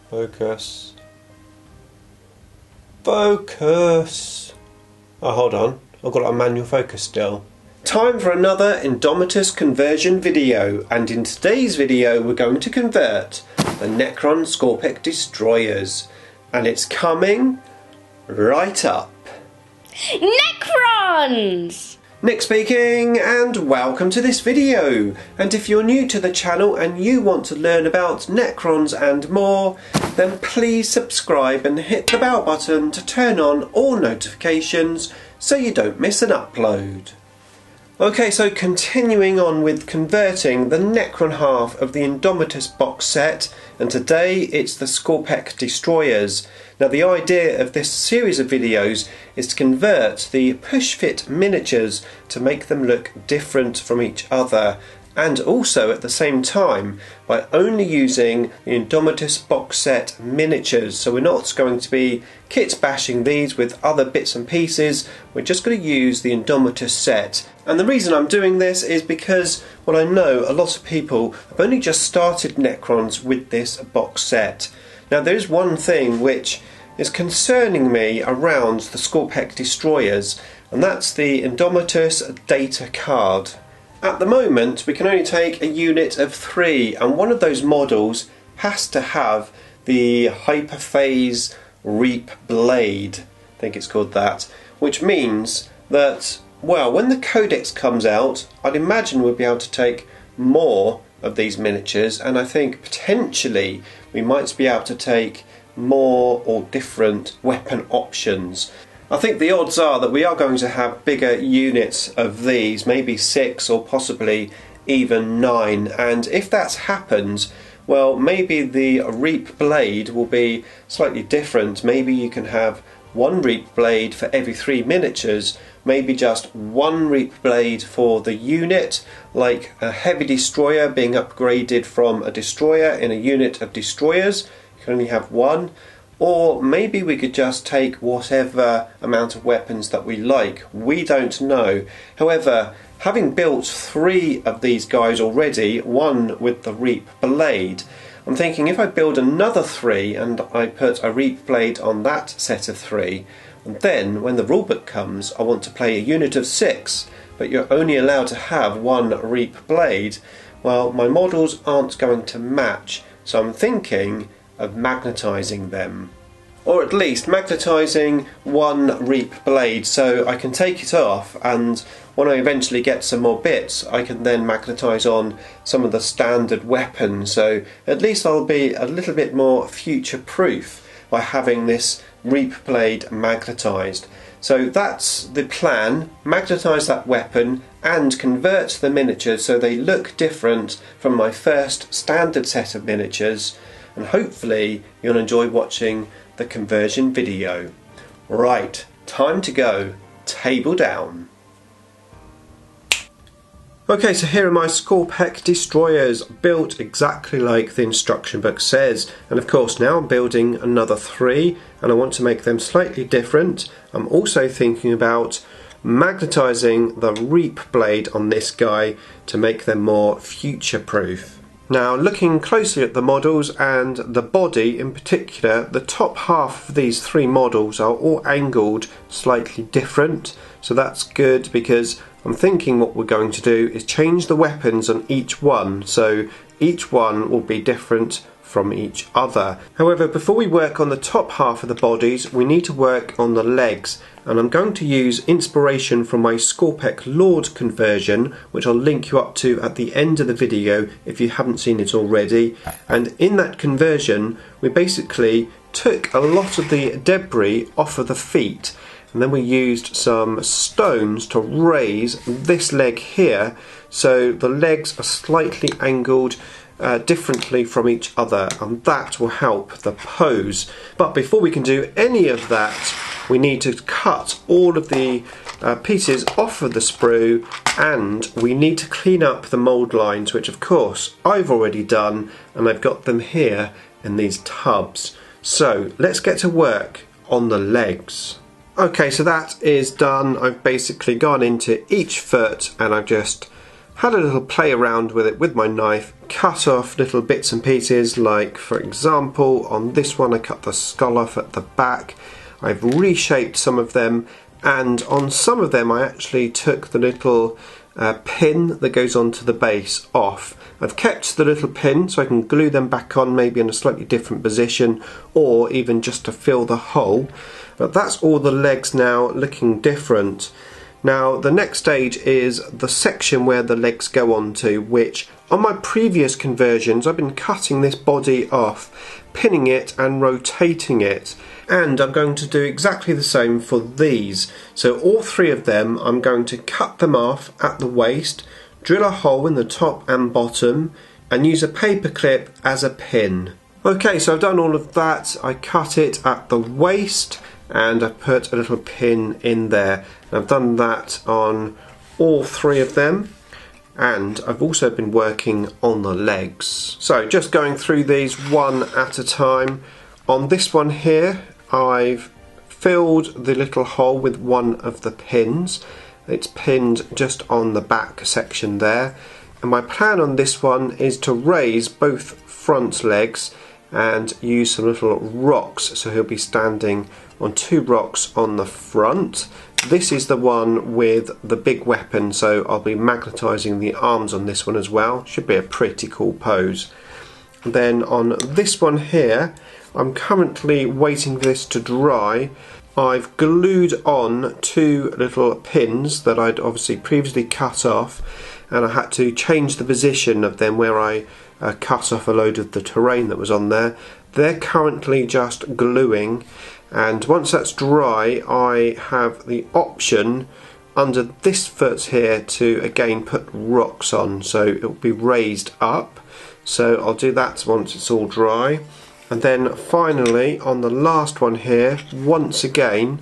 Focus. Focus. Oh, hold on. I've got a manual focus still. Time for another Indomitus conversion video, and in today's video we're going to convert the Necron Skorpekh destroyers, and it's coming right up. Necrons! Nick speaking, and welcome to this video. And if you're new to the channel and you want to learn about Necrons and more, then please subscribe and hit the bell button to turn on all notifications so you don't miss an upload. Okay, so continuing on with converting the Necron half of the Indomitus box set, and today it's the Skorpekh destroyers. Now the idea of this series of videos is to convert the push-fit miniatures to make them look different from each other, and also at the same time by only using the Indomitus box set miniatures. So we're not going to be kit bashing these with other bits and pieces, we're just going to use the Indomitus set. And the reason I'm doing this is because, well, I know a lot of people have only just started Necrons with this box set. Now there is one thing which is concerning me around the Skorpekh destroyers, and that's the Indomitus data card. At the moment we can only take a unit of 3, and one of those models has to have the Hyperphase Reap Blade, I think it's called that, which means that, well, when the codex comes out I'd imagine we'll be able to take more of these miniatures, and I think potentially we might be able to take more or different weapon options. I think the odds are that we are going to have bigger units of these, maybe 6 or possibly even 9, and if that happens, well, maybe the Reap Blade will be slightly different. Maybe you can have one Reap Blade for every 3 miniatures, maybe just one Reap Blade for the unit, like a heavy destroyer being upgraded from a destroyer in a unit of destroyers, you can only have one. Or maybe we could just take whatever amount of weapons that we like. We don't know. However, having built 3 of these guys already, one with the Reap Blade, I'm thinking if I build another 3 and I put a Reap Blade on that set of 3, and then when the rulebook comes I want to play a unit of 6, but you're only allowed to have one Reap Blade, well, my models aren't going to match, so I'm thinking of magnetizing them, or at least magnetizing one Reap Blade so I can take it off, and when I eventually get some more bits I can then magnetize on some of the standard weapons, so at least I'll be a little bit more future proof by having this Reap Blade magnetized. So that's the plan, magnetize that weapon and convert the miniatures so they look different from my first standard set of miniatures, and hopefully you'll enjoy watching the conversion video. Right, time to go. Table down. Okay, so here are my Skorpekh destroyers, built exactly like the instruction book says, and of course now I'm building another 3 and I want to make them slightly different. I'm also thinking about magnetizing the Reap Blade on this guy to make them more future proof. Now, looking closely at the models and the body in particular, the top half of these 3 models are all angled slightly different, so that's good because I'm thinking what we're going to do is change the weapons on each one, so each one will be different from each other. However, before we work on the top half of the bodies, we need to work on the legs, and I'm going to use inspiration from my Skorpekh Lord conversion, which I'll link you up to at the end of the video if you haven't seen it already. And in that conversion we basically took a lot of the debris off of the feet, and then we used some stones to raise this leg here, so the legs are slightly angled differently from each other, and that will help the pose. But before we can do any of that, we need to cut all of the pieces off of the sprue, and we need to clean up the mould lines, which of course I've already done, and I've got them here in these tubs. So let's get to work on the legs. Okay, so that is done. I've basically gone into each foot and I've just had a little play around with it with my knife, cut off little bits and pieces, like for example on this one I cut the skull off at the back. I've reshaped some of them, and on some of them I actually took the little pin that goes onto the base off. I've kept the little pin so I can glue them back on, maybe in a slightly different position, or even just to fill the hole. But that's all the legs now, looking different. Now the next stage is the section where the legs go onto, which on my previous conversions I've been cutting this body off, pinning it and rotating it, and I'm going to do exactly the same for these. So all three of them I'm going to cut them off at the waist, drill a hole in the top and bottom, and use a paper clip as a pin. Okay, so I've done all of that. I cut it at the waist and I put a little pin in there. And I've done that on all three of them, and I've also been working on the legs. So just going through these one at a time. On this one here I've filled the little hole with one of the pins. It's pinned just on the back section there, and my plan on this one is to raise both front legs and use some little rocks, so he'll be standing on two rocks on the front. This is the one with the big weapon, so I'll be magnetizing the arms on this one as well. Should be a pretty cool pose. And then on this one here, I'm currently waiting for this to dry. I've glued on two little pins that I'd obviously previously cut off, and I had to change the position of them where I cut off a load of the terrain that was on there. They're currently just gluing, and once that's dry I have the option under this foot here to again put rocks on, so it will be raised up. So I'll do that once it's all dry. And then finally on the last one here, once again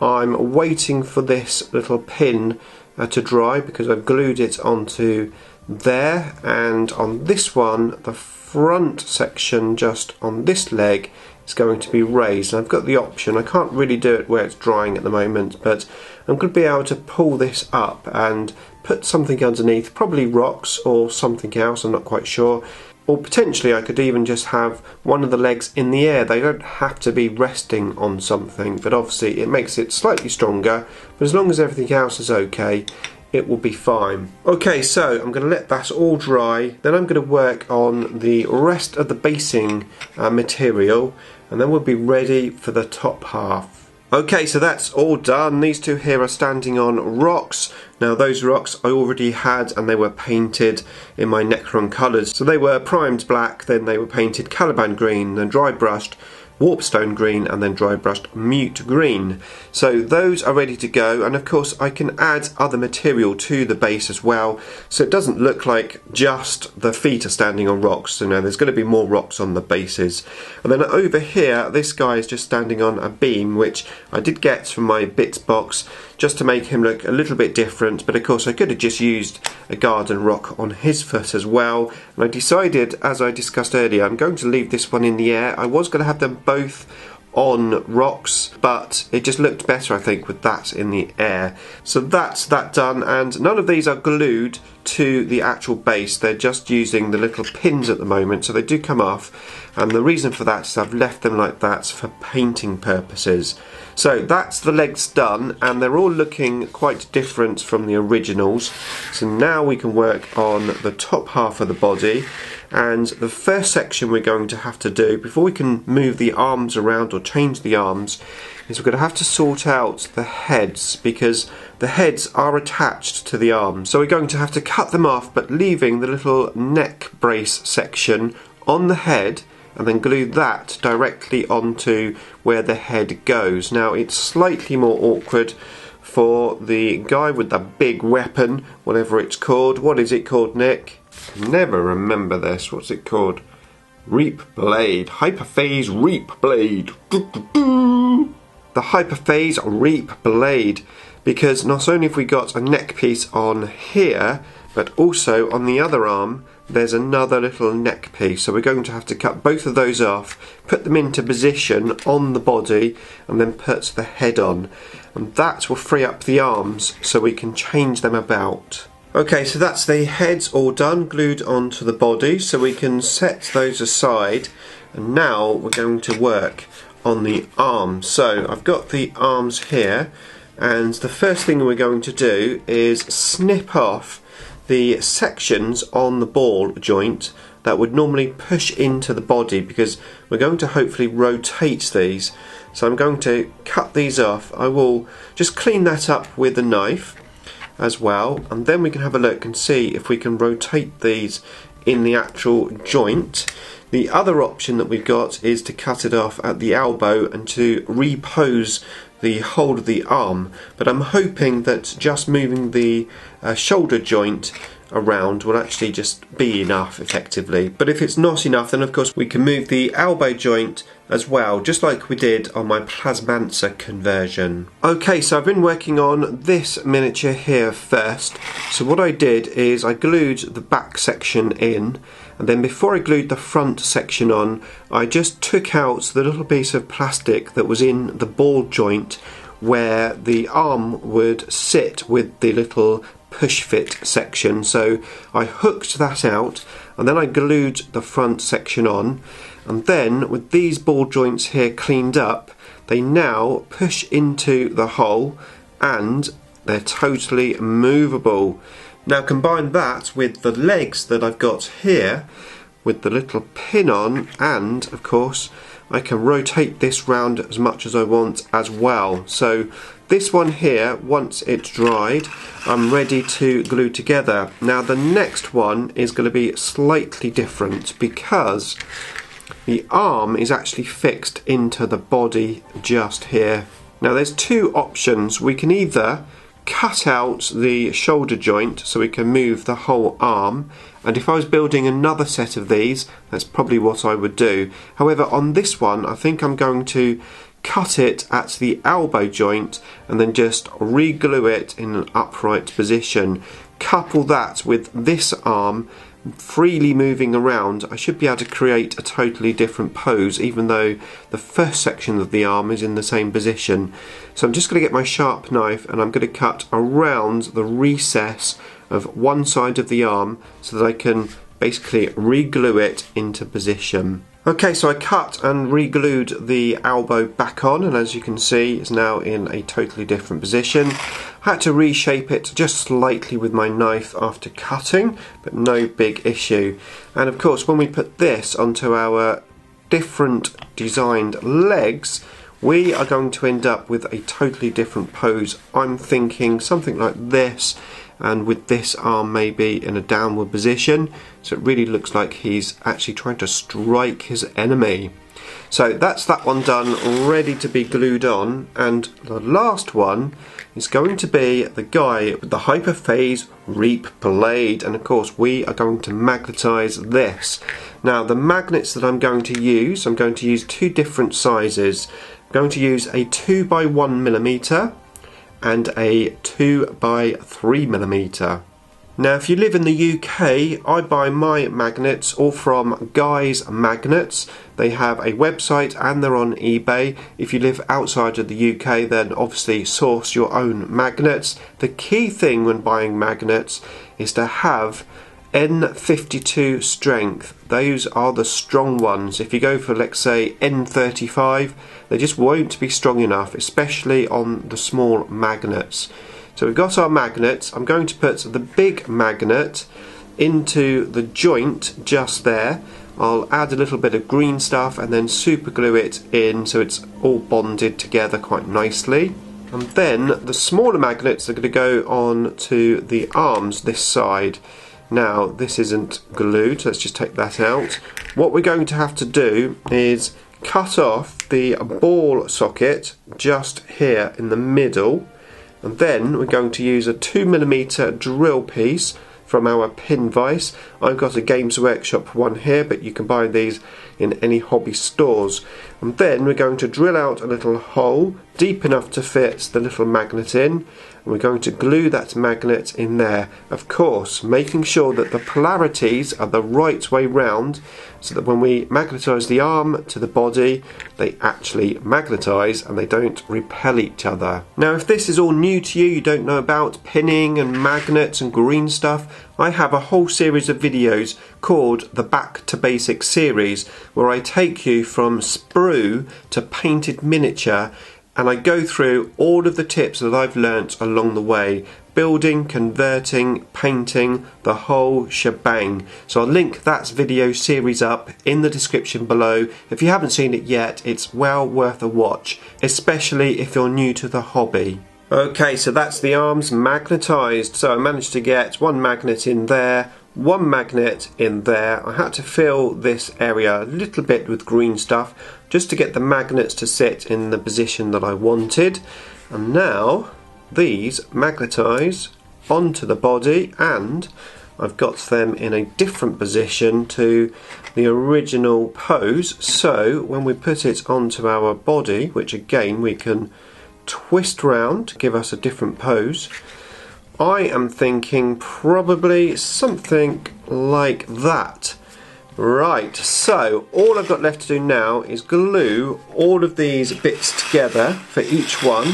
I'm waiting for this little pin to dry because I've glued it onto there, and on this one the front section just on this leg is going to be raised. And I've got the option, I can't really do it where it's drying at the moment, but I'm going to be able to pull this up and put something underneath, probably rocks or something else, I'm not quite sure. Or potentially I could even just have one of the legs in the air. They don't have to be resting on something, but obviously it makes it slightly stronger. But as long as everything else is okay, it will be fine. Okay, so I'm going to let that all dry. Then I'm going to work on the rest of the basing material, and then we'll be ready for the top half. Okay, so that's all done. These two here are standing on rocks. Now those rocks I already had, and they were painted in my Necron colours. So they were primed black, then they were painted Caliban green, then dry brushed warpstone green, and then dry brushed mute green. So those are ready to go, and of course I can add other material to the base as well, so it doesn't look like just the feet are standing on rocks. So now there's going to be more rocks on the bases. And then over here this guy is just standing on a beam, which I did get from my bits box just to make him look a little bit different, but of course I could have just used a garden rock on his foot as well. And I decided, as I discussed earlier, I'm going to leave this one in the air. I was going to have them both on rocks, but it just looked better I think with that in the air. So that's that done, and none of these are glued to the actual base. They're just using the little pins at the moment, so they do come off, and the reason for that is I've left them like that for painting purposes. So that's the legs done, and they're all looking quite different from the originals. So now we can work on the top half of the body. And the first section we're going to have to do, before we can move the arms around or change the arms, is we're going to have to sort out the heads, because the heads are attached to the arms. So we're going to have to cut them off, but leaving the little neck brace section on the head, and then glue that directly onto where the head goes. Now it's slightly more awkward for the guy with the big weapon, whatever it's called. What is it called, Nick? Never remember this. What's it called? Reap Blade. Hyperphase Reap Blade. The Hyperphase Reap Blade. Because not only have we got a neck piece on here, but also on the other arm there's another little neck piece. So we're going to have to cut both of those off, put them into position on the body, and then put the head on. And that will free up the arms so we can change them about. Okay, so that's the heads all done, glued onto the body, so we can set those aside, and now we're going to work on the arms. So I've got the arms here, and the first thing we're going to do is snip off the sections on the ball joint that would normally push into the body, because we're going to hopefully rotate these. So I'm going to cut these off. I will just clean that up with a knife as well, and then we can have a look and see if we can rotate these in the actual joint. The other option that we've got is to cut it off at the elbow and to repose the whole of the arm, but I'm hoping that just moving the shoulder joint around will actually just be enough effectively. But if it's not enough, then of course we can move the elbow joint as well, just like we did on my Plasmancer conversion. Okay, so I've been working on this miniature here first. So what I did is I glued the back section in, and then before I glued the front section on, I just took out the little piece of plastic that was in the ball joint where the arm would sit with the little push fit section. So I hooked that out, and then I glued the front section on, and then with these ball joints here cleaned up, they now push into the hole and they're totally movable. Now combine that with the legs that I've got here with the little pin on, and of course I can rotate this round as much as I want as well. So this one here, once it's dried, I'm ready to glue together. Now the next one is going to be slightly different, because the arm is actually fixed into the body just here. Now there's two options. We can either cut out the shoulder joint so we can move the whole arm, and if I was building another set of these, that's probably what I would do. However, on this one I think I'm going to cut it at the elbow joint and then just re-glue it in an upright position. Couple that with this arm freely moving around, I should be able to create a totally different pose, even though the first section of the arm is in the same position. So I'm just going to get my sharp knife and I'm going to cut around the recess of one side of the arm so that I can basically re-glue it into position. Okay, so I cut and re-glued the elbow back on, and as you can see it's now in a totally different position. I had to reshape it just slightly with my knife after cutting, but no big issue. And of course when we put this onto our different designed legs, we are going to end up with a totally different pose. I'm thinking something like this, and with this arm maybe in a downward position, so it really looks like he's actually trying to strike his enemy. So that's that one done, ready to be glued on, and the last one is going to be the guy with the hyperphase reap blade, and of course we are going to magnetize this. Now the magnets that I'm going to use two different sizes. I'm going to use a 2x1mm and a 2x3mm. Now if you live in the UK, I buy my magnets all from Guy's Magnets. They have a website and they're on eBay. If you live outside of the UK, then obviously source your own magnets. The key thing when buying magnets is to have N52 strength. Those are the strong ones. If you go for, let's say, N35, they just won't be strong enough, especially on the small magnets. So we've got our magnets. I'm going to put the big magnet into the joint just there. I'll add a little bit of green stuff and then super glue it in so it's all bonded together quite nicely. And then the smaller magnets are going to go on to the arms this side. Now this isn't glued, so let's just take that out. What we're going to have to do is cut off the ball socket just here in the middle, and then we're going to use a 2mm drill piece from our pin vise. I've got a Games Workshop one here, but you can buy these in any hobby stores. And then we're going to drill out a little hole deep enough to fit the little magnet in, and we're going to glue that magnet in there, of course making sure that the polarities are the right way round, so that when we magnetize the arm to the body they actually magnetize and they don't repel each other. Now if this is all new to you, you don't know about pinning and magnets and green stuff, I have a whole series of videos called the Back to Basics series, where I take you from sprue to painted miniature, and I go through all of the tips that I've learnt along the way, building, converting, painting, the whole shebang. So I'll link that video series up in the description below. If you haven't seen it yet, it's well worth a watch, especially if you're new to the hobby. Okay, so that's the arms magnetised. So I managed to get one magnet in there, one magnet in there. I had to fill this area a little bit with green stuff just to get the magnets to sit in the position that I wanted. And now these magnetise onto the body, and I've got them in a different position to the original pose. So when we put it onto our body, which again we can twist round to give us a different pose, I am thinking probably something like that. Right, so all I've got left to do now is glue all of these bits together for each one,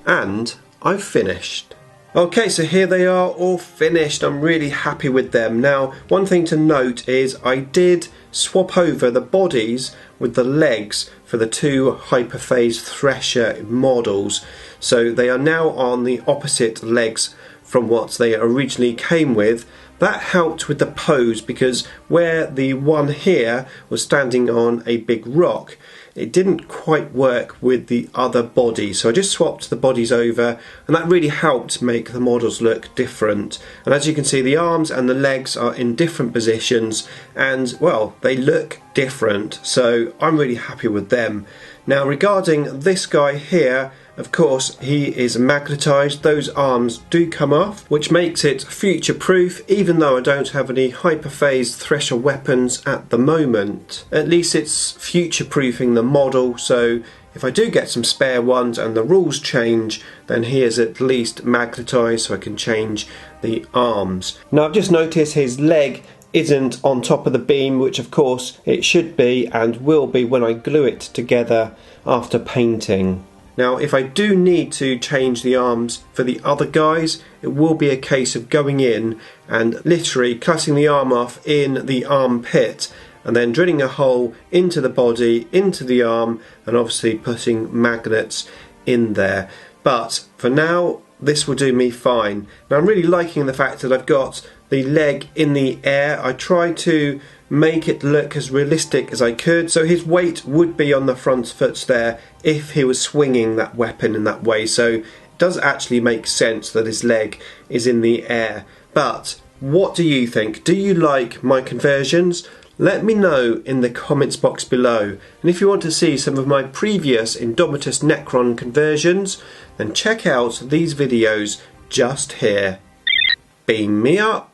and I've finished. Okay, so here they are all finished. I'm really happy with them. Now, one thing to note is I did swap over the bodies with the legs for the two hyperphase thresher models. So they are now on the opposite legs from what they originally came with. That helped with the pose, because where the one here was standing on a big rock, it didn't quite work with the other body. So I just swapped the bodies over, and that really helped make the models look different. And as you can see, the arms and the legs are in different positions, and well, they look different, so I'm really happy with them. Now regarding this guy here, of course he is magnetised. Those arms do come off, which makes it future proof, even though I don't have any hyperphase thresher weapons at the moment. At least it's future proofing the model, so if I do get some spare ones and the rules change, then he is at least magnetised, so I can change the arms. Now I've just noticed his leg isn't on top of the beam, which of course it should be and will be when I glue it together after painting. Now if I do need to change the arms for the other guys, it will be a case of going in and literally cutting the arm off in the armpit, and then drilling a hole into the body, into the arm, and obviously putting magnets in there. But for now, this will do me fine. Now I'm really liking the fact that I've got the leg in the air. I tried to make it look as realistic as I could, so his weight would be on the front foot there if he was swinging that weapon in that way. So it does actually make sense that his leg is in the air. But what do you think? Do you like my conversions? Let me know in the comments box below. And if you want to see some of my previous Indomitus Necron conversions, then check out these videos just here. Beam me up.